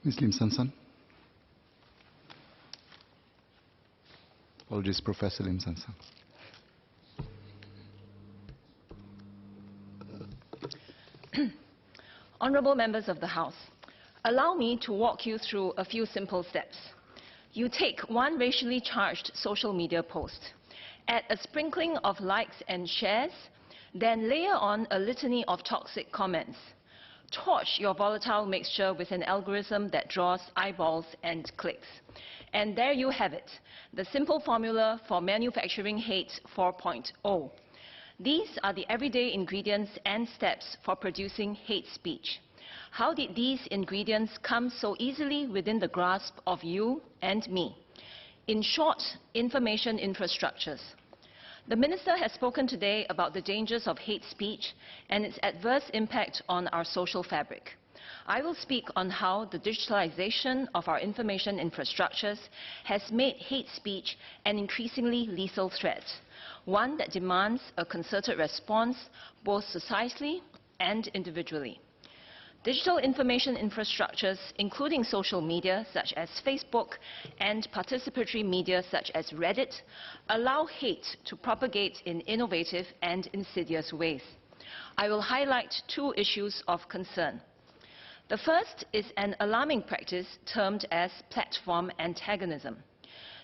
Ms. Lim Sun Sun. Apologies, Professor Lim Sun Sun. Honourable members of the House, allow me to walk you through a few simple steps. You take one racially charged social media post, add a sprinkling of likes and shares, then layer on a litany of toxic comments. Torch your volatile mixture with an algorithm that draws eyeballs and clicks. And there you have it, the simple formula for manufacturing hate 4.0. These are the everyday ingredients and steps for producing hate speech. How did these ingredients come so easily within the grasp of you and me? In short, information infrastructures. The Minister has spoken today about the dangers of hate speech and its adverse impact on our social fabric. I will speak on how the digitalization of our information infrastructures has made hate speech an increasingly lethal threat, one that demands a concerted response both societally and individually. Digital information infrastructures, including social media such as Facebook and participatory media such as Reddit, allow hate to propagate in innovative and insidious ways. I will highlight two issues of concern. The first is an alarming practice termed as platform antagonism.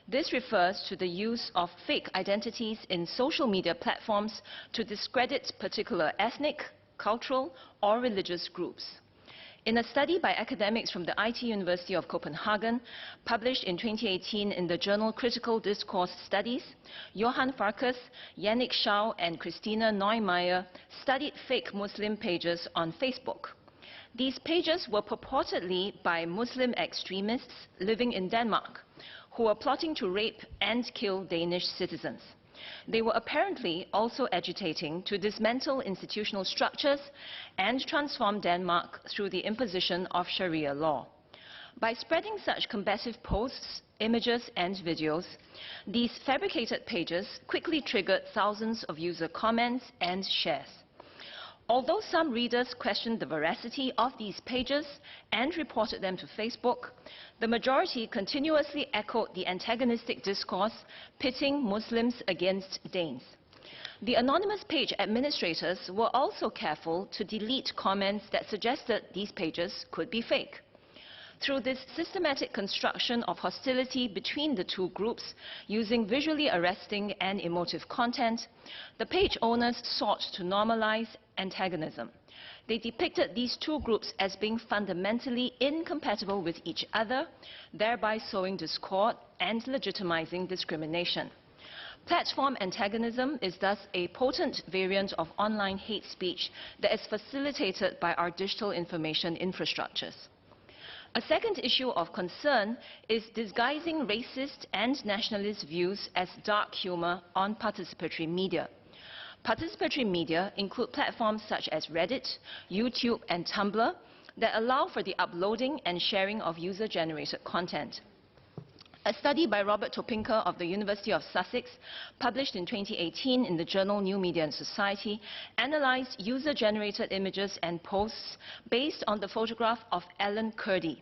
This refers to the use of fake identities in social media platforms to discredit particular ethnic, cultural, or religious groups. In a study by academics from the IT University of Copenhagen, published in 2018 in the journal Critical Discourse Studies, Johan Farkas, Yannick Schau, and Christina Neumeier studied fake Muslim pages on Facebook. These pages were purportedly by Muslim extremists living in Denmark, who were plotting to rape and kill Danish citizens. They were apparently also agitating to dismantle institutional structures and transform Denmark through the imposition of Sharia law. By spreading such combative posts, images, and videos, these fabricated pages quickly triggered thousands of user comments and shares. Although some readers questioned the veracity of these pages and reported them to Facebook, the majority continuously echoed the antagonistic discourse pitting Muslims against Danes. The anonymous page administrators were also careful to delete comments that suggested these pages could be fake. Through this systematic construction of hostility between the two groups, using visually arresting and emotive content, the page owners sought to normalize antagonism. They depicted these two groups as being fundamentally incompatible with each other, thereby sowing discord and legitimizing discrimination. Platform antagonism is thus a potent variant of online hate speech that is facilitated by our digital information infrastructures. A second issue of concern is disguising racist and nationalist views as dark humor on participatory media. Participatory media include platforms such as Reddit, YouTube, and Tumblr that allow for the uploading and sharing of user-generated content. A study by Robert Topinka of the University of Sussex, published in 2018 in the journal New Media and Society, analyzed user-generated images and posts based on the photograph of Alan Kurdi.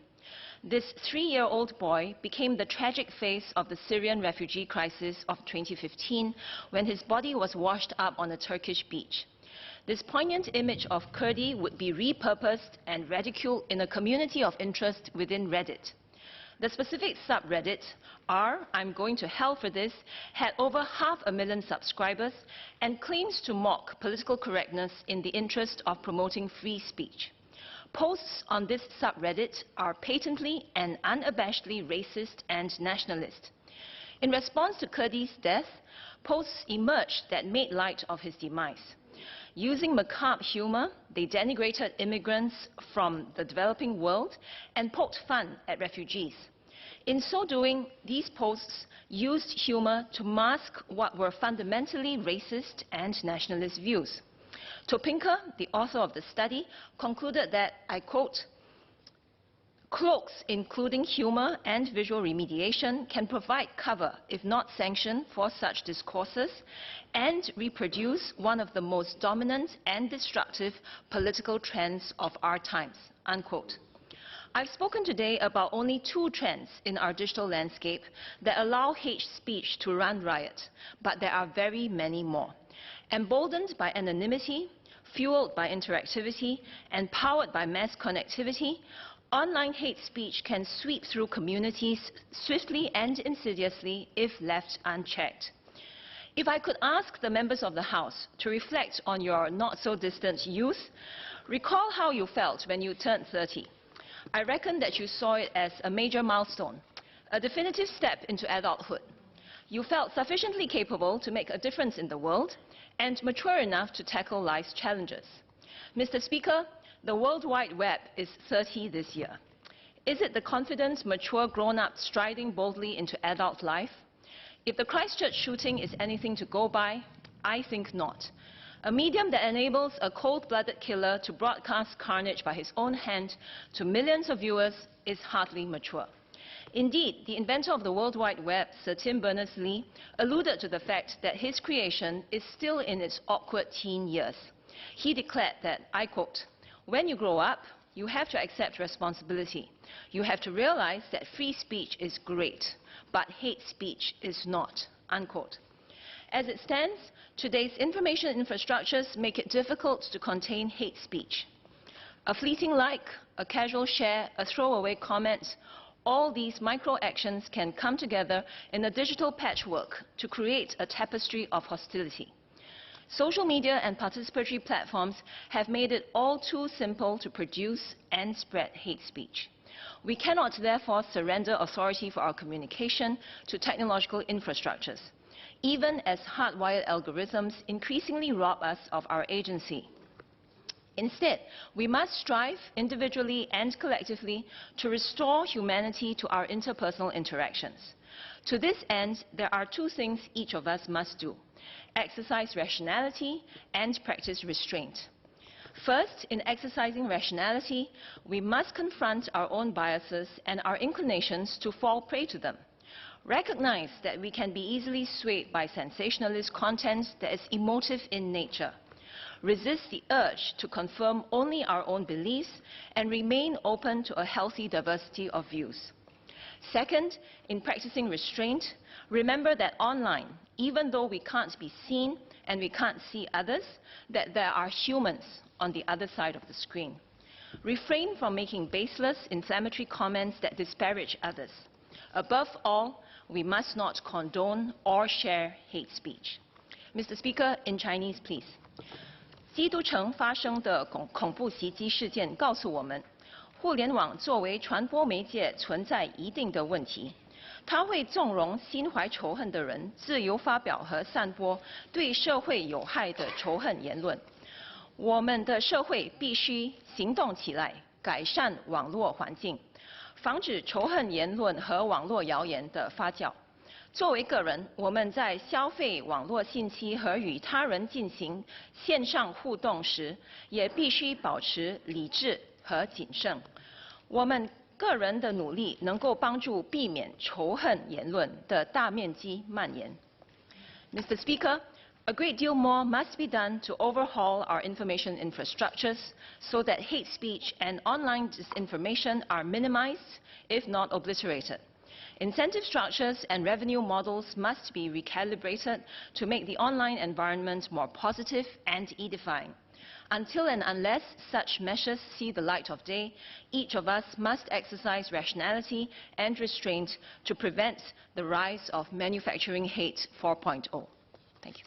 This 3-year-old boy became the tragic face of the Syrian refugee crisis of 2015 when his body was washed up on a Turkish beach. This poignant image of Kurdi would be repurposed and ridiculed in a community of interest within Reddit. The specific subreddit, I'm going to hell for this, had over 500,000 subscribers and claims to mock political correctness in the interest of promoting free speech. Posts on this subreddit are patently and unabashedly racist and nationalist. In response to Kurdi's death, posts emerged that made light of his demise. Using macabre humor, they denigrated immigrants from the developing world and poked fun at refugees. In so doing, these posts used humor to mask what were fundamentally racist and nationalist views. Topinka, the author of the study, concluded that, I quote, "Cloaks including humor and visual remediation can provide cover, if not sanction, for such discourses and reproduce one of the most dominant and destructive political trends of our times," unquote. I've spoken today about only 2 trends in our digital landscape that allow hate speech to run riot, but there are very many more. Emboldened by anonymity, fueled by interactivity, and powered by mass connectivity, online hate speech can sweep through communities swiftly and insidiously if left unchecked. If I could ask the members of the House to reflect on your not-so-distant youth, recall how you felt when you turned 30. I reckon that you saw it as a major milestone, a definitive step into adulthood. You felt sufficiently capable to make a difference in the world and mature enough to tackle life's challenges. Mr. Speaker, the World Wide Web is 30 this year. Is it the confident, mature grown-up striding boldly into adult life? If the Christchurch shooting is anything to go by, I think not. A medium that enables a cold-blooded killer to broadcast carnage by his own hand to millions of viewers is hardly mature. Indeed, the inventor of the World Wide Web, Sir Tim Berners-Lee, alluded to the fact that his creation is still in its awkward teen years. He declared that, I quote, "When you grow up, you have to accept responsibility. You have to realize that free speech is great, but hate speech is not," unquote. As it stands, today's information infrastructures make it difficult to contain hate speech. A fleeting like, a casual share, a throwaway comment, all these micro-actions can come together in a digital patchwork to create a tapestry of hostility. Social media and participatory platforms have made it all too simple to produce and spread hate speech. We cannot therefore surrender authority for our communication to technological infrastructures, even as hardwired algorithms increasingly rob us of our agency. Instead, we must strive individually and collectively to restore humanity to our interpersonal interactions. To this end, there are 2 things each of us must do: exercise rationality and practice restraint. First, in exercising rationality, we must confront our own biases and our inclinations to fall prey to them. Recognize that we can be easily swayed by sensationalist content that is emotive in nature. Resist the urge to confirm only our own beliefs and remain open to a healthy diversity of views. Second, in practicing restraint, remember that online, even though we can't be seen and we can't see others, that there are humans on the other side of the screen. Refrain from making baseless, inflammatory comments that disparage others. Above all, we must not condone or share hate speech. Mr. Speaker, in Chinese, please. 基督城发生的恐怖袭击事件告诉我们，互联网作为传播媒介存在一定的问题。它会纵容心怀仇恨的人自由发表和散播对社会有害的仇恨言论。我们的社会必须行动起来，改善网络环境，防止仇恨言论和网络谣言的发酵。作为个人，我们在消费网络信息和与他人进行线上互动时，也必须保持理智和谨慎。我们个人的努力能够帮助避免仇恨言论的大面积蔓延。Mr. Speaker, a great deal more must be done to overhaul our information infrastructures so that hate speech and online disinformation are minimized, if not obliterated. Incentive structures and revenue models must be recalibrated to make the online environment more positive and edifying. Until and unless such measures see the light of day, each of us must exercise rationality and restraint to prevent the rise of manufacturing hate 4.0. Thank you.